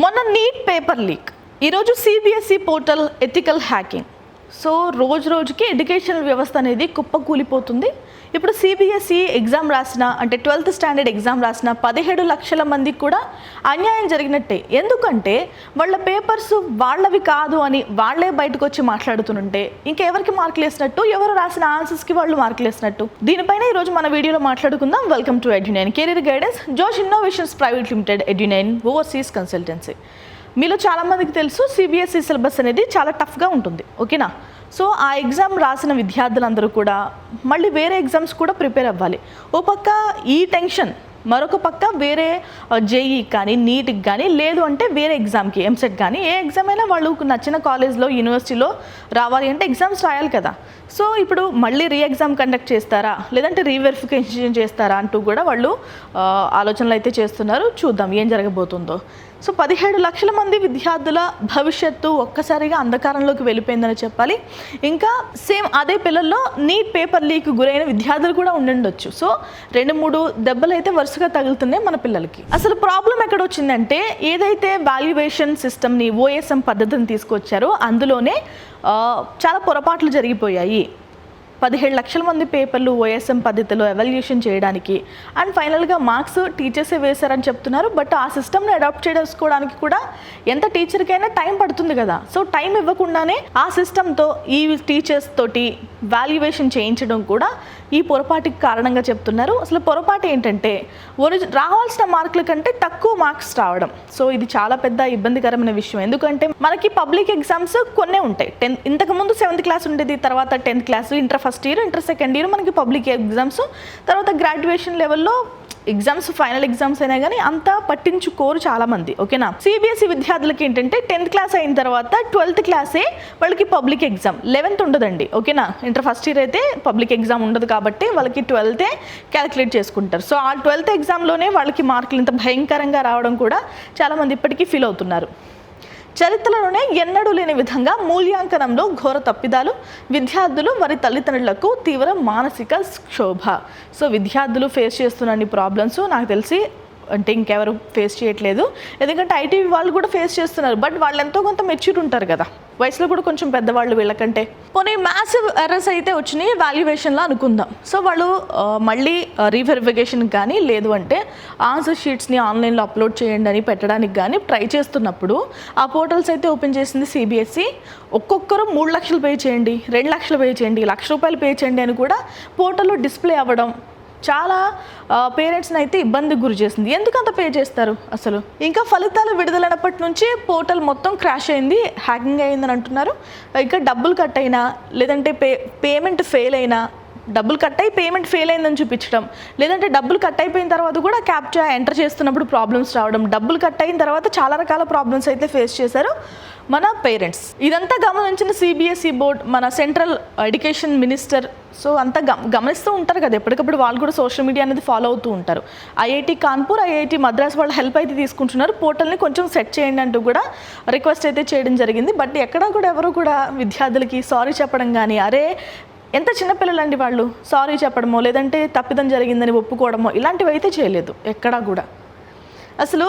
మొన్న neat paper leak, ఈరోజు CBSE portal ethical hacking. So రోజు రోజుకి ఎడ్యుకేషనల్ వ్యవస్థ అనేది కుప్పకూలిపోతుంది. ఇప్పుడు సిబిఎస్ఈ ఎగ్జామ్ రాసిన, అంటే 12th స్టాండర్డ్ ఎగ్జామ్ రాసిన 17 లక్షల మందికి కూడా అన్యాయం జరిగినట్టే. ఎందుకంటే వాళ్ళ పేపర్స్ వాళ్ళవి కాదు అని వాళ్ళే బయటకు వచ్చి మాట్లాడుతుంటే ఇంకెవరికి మార్కులు వేసినట్టు, ఎవరు రాసిన ఆన్సర్స్కి వాళ్ళు మార్కులు వేసినట్టు. దీనిపైన ఈరోజు మన వీడియోలో మాట్లాడుకుందాం. Welcome to Edunine career guidance, Josh innovations private limited, Edunine overseas consultancy. మీలో చాలామందికి తెలుసు సిబిఎస్ఈ సిలబస్ అనేది చాలా టఫ్గా ఉంటుంది, ఓకేనా. సో ఆ ఎగ్జామ్ రాసిన విద్యార్థులందరూ కూడా మళ్ళీ వేరే ఎగ్జామ్స్ కూడా ప్రిపేర్ అవ్వాలి. ఓ పక్క ఈ టెన్షన్, మరొక పక్క వేరే జేఈ కానీ, నీట్కి కానీ, లేదు అంటే వేరే ఎగ్జామ్కి, ఎంసెట్ కానీ, ఏ ఎగ్జామ్ అయినా వాళ్ళు నచ్చిన కాలేజ్లో, యూనివర్సిటీలో రావాలి అంటే ఎగ్జామ్స్ రాయాలి కదా. సో ఇప్పుడు మళ్ళీ రీ ఎగ్జామ్ కండక్ట్ చేస్తారా, లేదంటే రీవెరిఫికేషన్ చేస్తారా అంటూ కూడా వాళ్ళు ఆలోచనలు అయితే చేస్తున్నారు. చూద్దాం ఏం జరగబోతుందో. సో 17 లక్షల మంది విద్యార్థుల భవిష్యత్తు ఒక్కసారిగా అంధకారంలోకి వెళ్ళిపోయిందని చెప్పాలి. ఇంకా సేమ్ అదే పిల్లల్లో నీట్ పేపర్ లీక్ గురైన విద్యార్థులు కూడా ఉండుండొచ్చు. సో 2-3 దెబ్బలు అయితే వరుసగా తగులుతున్నాయి మన పిల్లలకి. అసలు ప్రాబ్లం ఎక్కడ వచ్చిందంటే, ఏదైతే వాల్యుయేషన్ సిస్టమ్ని, ఓఎస్ఎం పద్ధతిని తీసుకొచ్చారో అందులోనే చాలా పొరపాట్లు జరిగిపోయాయి. 17 లక్షల మంది పేపర్లు ఓఎస్ఎం పద్ధతిలో ఎవాల్యుయేషన్ చేయడానికి అండ్ ఫైనల్గా మార్క్స్ టీచర్సే వేశారని చెప్తున్నారు. బట్ ఆ సిస్టమ్ని అడాప్ట్ చేసుకోవడానికి కూడా ఎంత టీచర్కైనా టైం పడుతుంది కదా. సో టైం ఇవ్వకుండానే ఆ సిస్టమ్తో ఈ టీచర్స్ తోటి వాల్యుయేషన్ చేయించడం కూడా ఈ పొరపాటుకి కారణంగా చెప్తున్నారు. అసలు పొరపాటు ఏంటంటే, రావాల్సిన మార్కుల కంటే తక్కువ మార్క్స్ రావడం. సో ఇది చాలా పెద్ద ఇబ్బందికరమైన విషయం. ఎందుకంటే మనకి పబ్లిక్ ఎగ్జామ్స్ కొన్నే ఉంటాయి. ఇంతకుముందు 7th క్లాస్ ఉండేది, తర్వాత 10th class, inter first year, inter second year మనకి పబ్లిక్ ఎగ్జామ్స్. తర్వాత గ్రాడ్యుయేషన్ లెవెల్లో ఎగ్జామ్స్, ఫైనల్ ఎగ్జామ్స్ అయినా కానీ అంతా పట్టించుకోరు చాలామంది, ఓకేనా. సిబిఎస్ఈ విద్యార్థులకి ఏంటంటే 10th క్లాస్ అయిన తర్వాత 12th క్లాసే వాళ్ళకి పబ్లిక్ ఎగ్జామ్, 11th ఉండదండి, ఓకేనా. ఇంటర్ ఫస్ట్ ఇయర్ అయితే పబ్లిక్ ఎగ్జామ్ ఉండదు కాబట్టి వాళ్ళకి 12th క్యాలిక్యులేట్ చేసుకుంటారు. సో ఆ 12th ఎగ్జామ్లోనే వాళ్ళకి మార్కులు ఇంత భయంకరంగా రావడం కూడా చాలామంది ఇప్పటికీ ఫీల్ అవుతున్నారు. చరిత్రలోనే ఎన్నడూ లేని విధంగా మూల్యాంకనంలో ఘోర తప్పిదాలు, విద్యార్థులు వారి తల్లిదండ్రులకు తీవ్ర మానసిక క్షోభ. సో విద్యార్థులు ఫేస్ చేస్తున్న ప్రాబ్లమ్స్ నాకు తెలిసి అంటే ఇంకెవరు ఫేస్ చేయట్లేదు. ఎందుకంటే ఐటీ వాళ్ళు కూడా ఫేస్ చేస్తున్నారు. బట్ వాళ్ళు ఎంతో కొంత మెచ్యూర్ ఉంటారు కదా, వయసులో కూడా కొంచెం పెద్దవాళ్ళు వీళ్ళకంటే. పోనీ మ్యాసివ్ ఎర్రర్స్ అయితే వచ్చినాయి వాల్యుయేషన్లో అనుకుందాం. సో వాళ్ళు మళ్ళీ రీవెరిఫికేషన్ కానీ, లేదు అంటే ఆన్సర్ షీట్స్ని ఆన్లైన్లో అప్లోడ్ చేయండి అని పెట్టడానికి కానీ ట్రై చేస్తున్నప్పుడు ఆ పోర్టల్స్ అయితే ఓపెన్ చేసింది సిబిఎస్ఈ. ఒక్కొక్కరు 3 లక్షలు పే చేయండి, 2 లక్షలు పే చేయండి, ₹1,00,000 పే చేయండి అని కూడా పోర్టల్లో డిస్ప్లే అవ్వడం చాలా పేరెంట్స్ని అయితే ఇబ్బందికి గురి చేసింది. ఎందుకు అంత పే చేస్తారు అసలు? ఇంకా ఫలితాలు విడుదలైనప్పటి నుంచి పోర్టల్ మొత్తం క్రాష్ అయింది, హ్యాకింగ్ అయిందని అంటున్నారు. ఇంకా డబ్బులు కట్ అయినా, లేదంటే పేమెంట్ ఫెయిల్ అయినా, డబ్బులు కట్ అయి పేమెంట్ ఫెయిల్ అయిందని చూపించడం, లేదంటే డబ్బులు కట్ అయిపోయిన తర్వాత కూడా క్యాప్చా ఎంటర్ చేస్తున్నప్పుడు ప్రాబ్లమ్స్ రావడం, డబ్బులు కట్ అయిన తర్వాత చాలా రకాల ప్రాబ్లమ్స్ అయితే ఫేస్ చేశారు మన పేరెంట్స్. ఇదంతా గమనించిన సిబిఎస్ఈ బోర్డ్, మన సెంట్రల్ ఎడ్యుకేషన్ మినిస్టర్, సో అంతా గమనిస్తూ ఉంటారు కదా ఎప్పటికప్పుడు. వాళ్ళు కూడా సోషల్ మీడియా అనేది ఫాలో అవుతూ ఉంటారు. ఐఐటి కాన్పూర్, ఐఐటి మద్రాస్ వాళ్ళ హెల్ప్ అయితే తీసుకుంటున్నారు. పోర్టల్ని కొంచెం సెట్ చేయండి అంటూ కూడా రిక్వెస్ట్ అయితే చేయడం జరిగింది. బట్ ఎక్కడా కూడా ఎవరు కూడా విద్యార్థులకి సారీ చెప్పడం కానీ, అరే ఎంత చిన్నపిల్లలండి వాళ్ళు, సారీ చెప్పడమో లేదంటే తప్పిదం జరిగిందని ఒప్పుకోవడమో ఇలాంటివి అయితే చేయలేదు ఎక్కడా కూడా. అసలు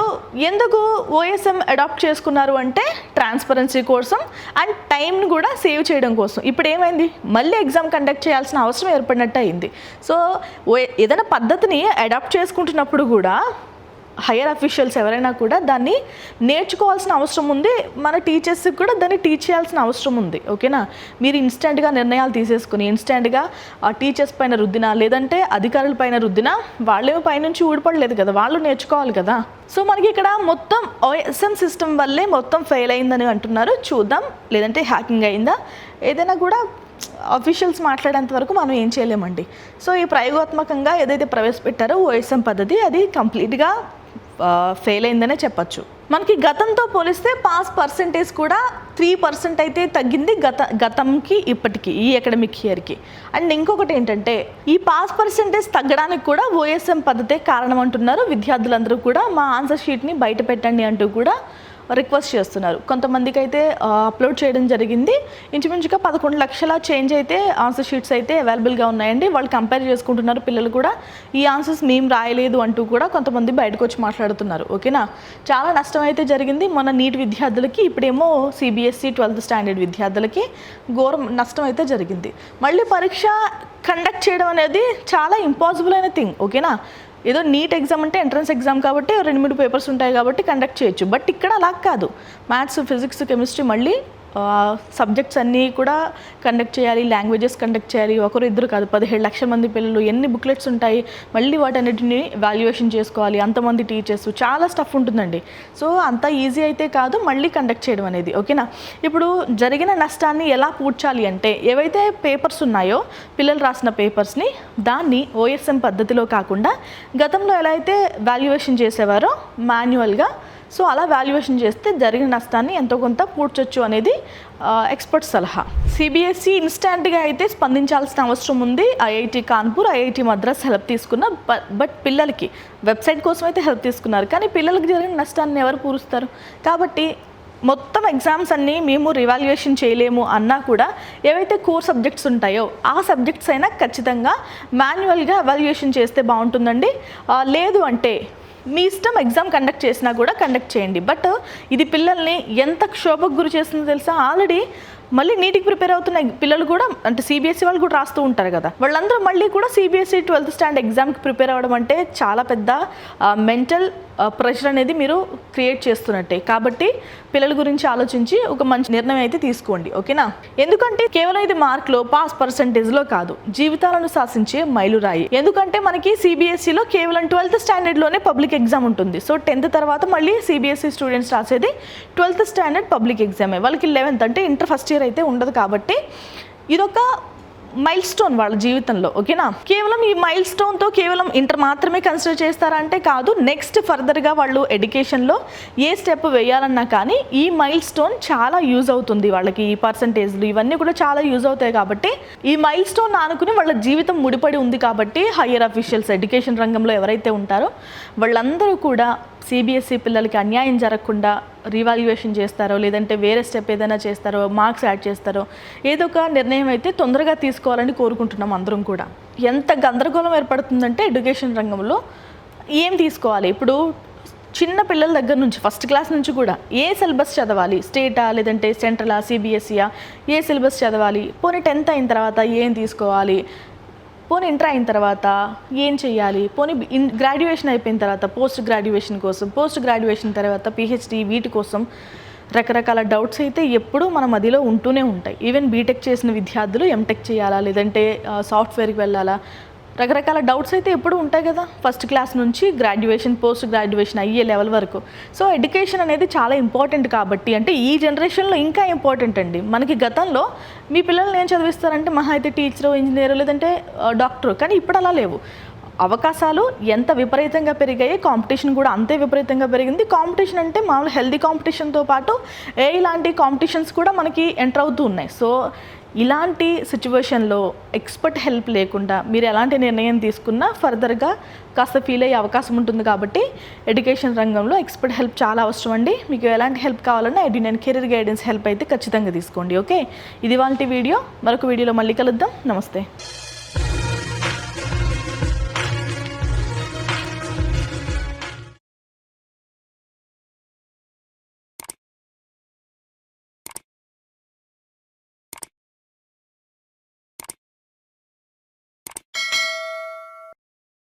ఎందుకు ఓఎస్ఎం అడాప్ట్ చేసుకున్నారు అంటే ట్రాన్స్పరెన్సీ కోసం అండ్ టైంని కూడా సేవ్ చేయడం కోసం. ఇప్పుడు ఏమైంది, మళ్ళీ ఎగ్జామ్ కండక్ట్ చేయాల్సిన అవసరం ఏర్పడినట్టు అయింది. సో ఏదైనా పద్ధతిని అడాప్ట్ చేసుకుంటున్నప్పుడు కూడా హైయర్ అఫీషియల్స్ ఎవరైనా కూడా దాన్ని నేర్చుకోవాల్సిన అవసరం ఉంది. మన టీచర్స్కి కూడా దాన్ని టీచ్ చేయాల్సిన అవసరం ఉంది, ఓకేనా. మీరు ఇన్స్టెంట్గా నిర్ణయాలు తీసేసుకుని ఇన్స్టెంట్గా ఆ టీచర్స్ పైన రుద్దినా, లేదంటే అధికారుల పైన రుద్దినా వాళ్ళేమో పైనుంచి ఊడిపడలేదు కదా, వాళ్ళు నేర్చుకోవాలి కదా. సో మనకి ఇక్కడ మొత్తం ఓఎస్ఎం సిస్టమ్ వల్లే మొత్తం ఫెయిల్ అయిందని అంటున్నారు. చూద్దాం, లేదంటే హ్యాకింగ్ అయిందా, ఏదైనా కూడా అఫీషియల్స్ మాట్లాడేంత వరకు మనం ఏం చేయలేమండి. సో ఈ ప్రయోగాత్మకంగా ఏదైతే ప్రవేశపెట్టారో ఓఎస్ఎం పద్ధతి, అది కంప్లీట్గా ఫెయిల్ అయిందనే చెప్పచ్చు. మనకి గతంతో పోలిస్తే పాస్ పర్సెంటేజ్ కూడా 3% అయితే తగ్గింది గతంకి ఇప్పటికి ఈ అకాడమిక్ ఇయర్కి. అండ్ ఇంకొకటి ఏంటంటే, ఈ పాస్ పర్సెంటేజ్ తగ్గడానికి కూడా ఓఎస్ఎం పద్ధతే కారణం అంటున్నారు విద్యార్థులందరూ కూడా. మా ఆన్సర్ షీట్ని బయట పెట్టండి అంటూ కూడా రిక్వెస్ట్ చేస్తున్నారు. కొంతమందికి అయితే అప్లోడ్ చేయడం జరిగింది. ఇంచుమించుగా 11 లక్షల చేంజ్ అయితే ఆన్సర్ షీట్స్ అయితే అవైలబుల్గా ఉన్నాయండి. వాళ్ళు కంపేర్ చేసుకుంటున్నారు. పిల్లలు కూడా ఈ ఆన్సర్స్ మేము రాయలేదు అంటూ కూడా కొంతమంది బయటకు వచ్చి మాట్లాడుతున్నారు. ఓకేనా, చాలా నష్టం అయితే జరిగింది మన నీట్ విద్యార్థులకి. ఇప్పుడేమో సిబిఎస్ఈ 12th స్టాండర్డ్ విద్యార్థులకి ఘోరం నష్టం అయితే జరిగింది. మళ్ళీ పరీక్ష కండక్ట్ చేయడం అనేది చాలా ఇంపాసిబుల్ అయిన థింగ్. ఓకేనా, ఏదో నీట్ ఎగ్జామ్ అంటే ఎంట్రన్స్ ఎగ్జామ్ కాబట్టి 2-3 పేపర్స్ ఉంటాయి కాబట్టి కండక్ట్ చేయొచ్చు. బట్ ఇక్కడ అలా కాదు. మ్యాథ్స్, ఫిజిక్స్, కెమిస్ట్రీ మళ్ళీ సబ్జెక్ట్స్ అన్నీ కూడా కండక్ట్ చేయాలి, లాంగ్వేజెస్ కండక్ట్ చేయాలి. ఒకరు ఇద్దరు కాదు, 17 లక్షల మంది పిల్లలు, ఎన్ని బుక్లెట్స్ ఉంటాయి, మళ్ళీ వాటన్నిటిని వాల్యుయేషన్ చేసుకోవాలి, అంతమంది టీచర్స్, చాలా స్టఫ్ ఉంటుందండి. సో అంత ఈజీ అయితే కాదు మళ్ళీ కండక్ట్ చేయడం అనేది. ఓకేనా, ఇప్పుడు జరిగిన నష్టాన్ని ఎలా పూడ్చాలి అంటే ఏవైతే పేపర్స్ ఉన్నాయో పిల్లలు రాసిన పేపర్స్ని దాన్ని ఓఎస్ఎం పద్ధతిలో కాకుండా గతంలో ఎలా అయితే వాల్యుయేషన్ చేసేవారో మాన్యువల్గా, సో అలా వాల్యుయేషన్ చేస్తే జరిగిన నష్టాన్ని ఎంతో కొంత పూడ్చొచ్చు అనేది ఎక్స్పర్ట్ సలహా. సిబిఎస్ఈ ఇన్స్టాంట్గా అయితే స్పందించాల్సిన అవసరం ఉంది. IIT Kanpur, IIT Madras help తీసుకున్న, బట్ పిల్లలకి వెబ్సైట్ కోసం అయితే హెల్ప్ తీసుకున్నారు. కానీ పిల్లలకి జరిగిన నష్టాన్ని ఎవరు పూరుస్తారు? కాబట్టి మొత్తం ఎగ్జామ్స్ అన్నీ మేము రివాల్యుయేషన్ చేయలేము అన్నా కూడా ఏవైతే కోర్ సబ్జెక్ట్స్ ఉంటాయో ఆ సబ్జెక్ట్స్ అయినా ఖచ్చితంగా మాన్యువల్గా ఎవాల్యుయేషన్ చేస్తే బాగుంటుందండి. లేదు అంటే మీ ఇష్టం, ఎగ్జామ్ కండక్ట్ చేసినా కూడా కండక్ట్ చేయండి. బట్ ఇది పిల్లల్ని ఎంత క్షోభకు గురి చేస్తుందో తెలుసా? ఆల్రెడీ మళ్ళీ నీటికి ప్రిపేర్ అవుతున్న పిల్లలు కూడా, అంటే సిబిఎస్ఈ వాళ్ళు కూడా రాస్తూ ఉంటారు కదా, వాళ్ళందరూ మళ్ళీ కూడా సిబిఎస్ఈ 12th స్టాండర్డ్ ఎగ్జామ్కి ప్రిపేర్ అవ్వడం అంటే చాలా పెద్ద మెంటల్ ప్రెషర్ అనేది మీరు క్రియేట్ చేస్తున్నట్టే. కాబట్టి పిల్లల గురించి ఆలోచించి ఒక మంచి నిర్ణయం అయితే తీసుకోండి. ఓకేనా, ఎందుకంటే కేవలం ఇది మార్కులో, పాస్ పర్సంటేజ్లో కాదు, జీవితాలను శాసించే మైలురాయి. ఎందుకంటే మనకి సిబిఎస్ఈలో కేవలం 12th స్టాండర్డ్లోనే పబ్లిక్ ఎగ్జామ్ ఉంటుంది. సో 10th తర్వాత మళ్ళీ సిబిఎస్ఈ స్టూడెంట్స్ రాసేది 12th స్టాండర్డ్ పబ్లిక్ ఎగ్జామే. వాళ్ళకి 11th అంటే ఇంటర్ ఫస్ట్ ఇయర్ అయితే ఉండదు. కాబట్టి ఇదొక మైల్ స్టోన్ వాళ్ళ జీవితంలో. ఓకేనా, కేవలం ఈ మైల్ స్టోన్తో కేవలం ఇంటర్ మాత్రమే కన్సిడర్ చేస్తారంటే కాదు. నెక్స్ట్ ఫర్దర్గా వాళ్ళు ఎడ్యుకేషన్లో ఏ స్టెప్ వేయాలన్నా కానీ ఈ మైల్ స్టోన్ చాలా యూజ్ అవుతుంది వాళ్ళకి. ఈ పర్సంటేజ్లు ఇవన్నీ కూడా చాలా యూజ్ అవుతాయి. కాబట్టి ఈ మైల్ స్టోన్ ఆనుకుని వాళ్ళ జీవితం ముడిపడి ఉంది. కాబట్టి హయ్యర్ అఫీషియల్స్, ఎడ్యుకేషన్ రంగంలో ఎవరైతే ఉంటారో వాళ్ళందరూ కూడా సిబిఎస్ఈ పిల్లలకి అన్యాయం జరగకుండా రీవాల్యుయేషన్ చేస్తారో, లేదంటే వేరే స్టెప్ ఏదైనా చేస్తారో, మార్క్స్ యాడ్ చేస్తారో, ఏదో ఒక నిర్ణయం అయితే తొందరగా తీసుకోవాలని కోరుకుంటున్నాం అందరం కూడా. ఎంత గందరగోళం ఏర్పడుతుందంటే ఎడ్యుకేషన్ రంగంలో ఏం తీసుకోవాలి. ఇప్పుడు చిన్న పిల్లల దగ్గర నుంచి ఫస్ట్ క్లాస్ నుంచి కూడా ఏ సిలబస్ చదవాలి, స్టేటా లేదంటే సెంట్రలా, సిబిఎస్ఈయా, ఏ సిలబస్ చదవాలి, పోనీ 10th అయిన తర్వాత ఏం తీసుకోవాలి, పోనీ ఇంటర్ అయిన తర్వాత ఏం చేయాలి, పోనీ గ్రాడ్యుయేషన్ అయిపోయిన తర్వాత పోస్ట్ గ్రాడ్యుయేషన్ కోసం, పోస్ట్ గ్రాడ్యుయేషన్ తర్వాత పిహెచ్డి, వీటి కోసం రకరకాల డౌట్స్ అయితే ఎప్పుడూ మన మదిలో ఉంటూనే ఉంటాయి. ఈవెన్ బీటెక్ చేసిన విద్యార్థులు ఎంటెక్ చేయాలా లేదంటే సాఫ్ట్వేర్కి వెళ్ళాలా, రకరకాల డౌట్స్ అయితే ఎప్పుడు ఉంటాయి కదా, ఫస్ట్ క్లాస్ నుంచి గ్రాడ్యుయేషన్, పోస్ట్ గ్రాడ్యుయేషన్ అయ్యే లెవెల్ వరకు. సో ఎడ్యుకేషన్ అనేది చాలా ఇంపార్టెంట్. కాబట్టి అంటే ఈ జనరేషన్లో ఇంకా ఇంపార్టెంట్ అండి. మనకి గతంలో మీ పిల్లల్ని ఏం చదివిస్తారంటే మహా అయితే టీచరు, ఇంజనీరు లేదంటే డాక్టరు. కానీ ఇప్పుడు అలా లేవు. అవకాశాలు ఎంత విపరీతంగా పెరిగాయి, కాంపిటీషన్ కూడా అంతే విపరీతంగా పెరిగింది. కాంపిటీషన్ అంటే మామూలు హెల్దీ కాంపిటీషన్తో పాటు ఇలాంటి కాంపిటీషన్స్ కూడా మనకి ఎంటర్ అవుతూ ఉన్నాయి. సో ఇలాంటి సిచ్యువేషన్లో ఎక్స్పర్ట్ హెల్ప్ లేకుండా మీరు ఎలాంటి నిర్ణయం తీసుకున్నా ఫర్దర్గా కాస్త ఫీల్ అయ్యే అవకాశం ఉంటుంది. కాబట్టి ఎడ్యుకేషన్ రంగంలో ఎక్స్పర్ట్ హెల్ప్ చాలా అవసరం అండి. మీకు ఎలాంటి హెల్ప్ కావాలన్నా ఎడ్యునైన్ కెరీర్ గైడెన్స్ హెల్ప్ అయితే ఖచ్చితంగా తీసుకోండి. ఓకే, ఇది వాళ్ళ వీడియో. మరొక వీడియోలో మళ్ళీ కలుద్దాం. నమస్తే.